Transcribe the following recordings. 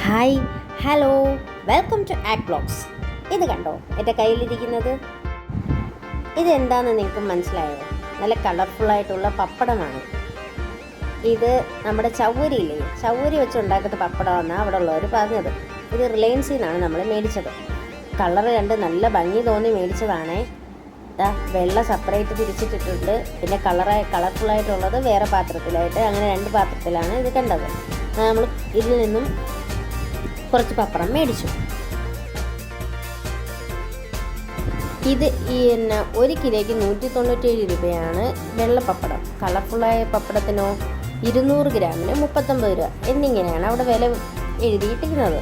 Hi hello welcome to act blogs. ഇത് കണ്ടോ എൻ്റെ കയ്യിലിരിക്കുന്നത്? ഇതെന്താണെന്ന് നിങ്ങൾക്ക് മനസ്സിലായോ? നല്ല കളർഫുള്ളായിട്ടുള്ള പപ്പടമാണ്. ഇത് നമ്മുടെ ചവ്വരിയില്ലേ, ചവ്വരി വെച്ചുണ്ടാക്കുന്ന പപ്പടമെന്നാണ് അവിടെ ഉള്ളവർ പറഞ്ഞത്. ഇത് റിലയൻസിൽ നിന്നാണ് നമ്മൾ മേടിച്ചത്. കളറ് കണ്ട് നല്ല ഭംഗി തോന്നി മേടിച്ചതാണേ. വെള്ള സെപ്പറേറ്റ് തിരിച്ചിട്ടിട്ടുണ്ട്, പിന്നെ കളർഫുള്ളായിട്ടുള്ളത് വേറെ പാത്രത്തിലായിട്ട്, അങ്ങനെ 2 പാത്രത്തിലാണ് ഇത് കണ്ടത്. നമ്മൾ ഇതിൽ നിന്നും കുറച്ച് പപ്പടം മേടിച്ചു. ഇത് 1 കിലോയ്ക്ക് 197 രൂപയാണ് വെള്ളപ്പപ്പടം. കളർഫുള്ളായ പപ്പടത്തിനോ 200 ഗ്രാമിന് 39 രൂപ എന്നിങ്ങനെയാണ് അവിടെ വില എഴുതിയിട്ടിരുന്നത്.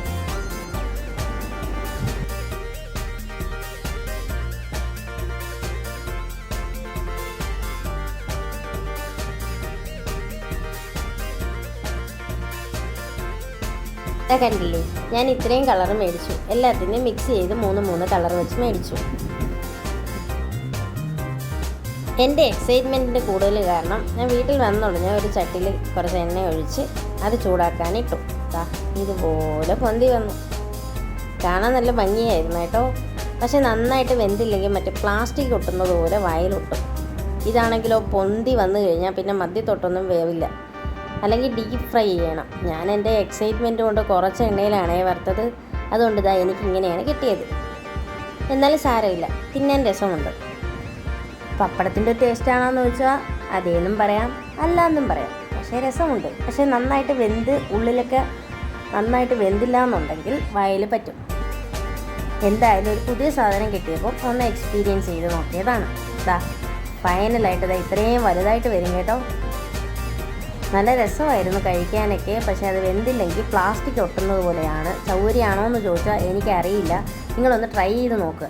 കണ്ടില്ലേ, ഞാൻ ഇത്രയും കളർ മേടിച്ചു. എല്ലാത്തിനും മിക്സ് ചെയ്ത് 3 കളർ വെച്ച് മേടിച്ചു. എൻ്റെ എക്സൈറ്റ്മെൻറ്റിൻ്റെ കൂടുതൽ കാരണം ഞാൻ വീട്ടിൽ വന്നുള്ളൂ. ഞാൻ ഒരു ചട്ടിയിൽ കുറച്ച് എണ്ണ ഒഴിച്ച് അത് ചൂടാക്കാനിട്ടു. ഇതുപോലെ പൊന്തി വന്നു. കാണാൻ നല്ല ഭംഗിയായിരുന്നു കേട്ടോ. പക്ഷെ നന്നായിട്ട് വെന്തില്ലെങ്കിൽ മറ്റേ പ്ലാസ്റ്റിക് ഒട്ടുന്നത് പോലെ വായിലൊട്ടും. ഇതാണെങ്കിലോ പൊന്തി വന്നു കഴിഞ്ഞാൽ പിന്നെ മദ്യത്തൊട്ടൊന്നും വേവില്ല, അല്ലെങ്കിൽ ഡീപ്പ് ഫ്രൈ ചെയ്യണം. ഞാൻ എൻ്റെ എക്സൈറ്റ്മെൻറ്റ് കൊണ്ട് കുറച്ച് എണ്ണയിലാണേ വറുത്തത്. അതുകൊണ്ട് എനിക്കിങ്ങനെയാണ് കിട്ടിയത്. എന്നാലും സാരമില്ല, തിന്നാൻ രസമുണ്ട്. പപ്പടത്തിൻ്റെ ടേസ്റ്റ് ആണോയെന്ന് ചോദിച്ചാൽ അതേന്നും പറയാം, അല്ലാന്നും പറയാം. പക്ഷേ രസമുണ്ട്. പക്ഷേ നന്നായിട്ട് വെന്ത് ഉള്ളിലൊക്കെ നന്നായിട്ട് വെന്തില്ല എന്നുണ്ടെങ്കിൽ വായിൽ പറ്റും. എന്തായാലും ഒരു പുതിയ സാധനം കിട്ടിയപ്പോൾ ഒന്ന് എക്സ്പീരിയൻസ് ചെയ്ത് നോക്കിയതാണ്. ഫൈനലായിട്ട് ഇത്രയും വലുതായിട്ട് വരും കേട്ടോ. നല്ല രസമായിരുന്നു കഴിക്കാനൊക്കെ. പക്ഷേ അത് വെന്തില്ലെങ്കിൽ പ്ലാസ്റ്റിക് ഒട്ടുന്നത് പോലെയാണ്. ചൗരിയാണോ എന്ന് ചോദിച്ചാൽ എനിക്കറിയില്ല. നിങ്ങളൊന്ന് ട്രൈ ചെയ്ത് നോക്കുക.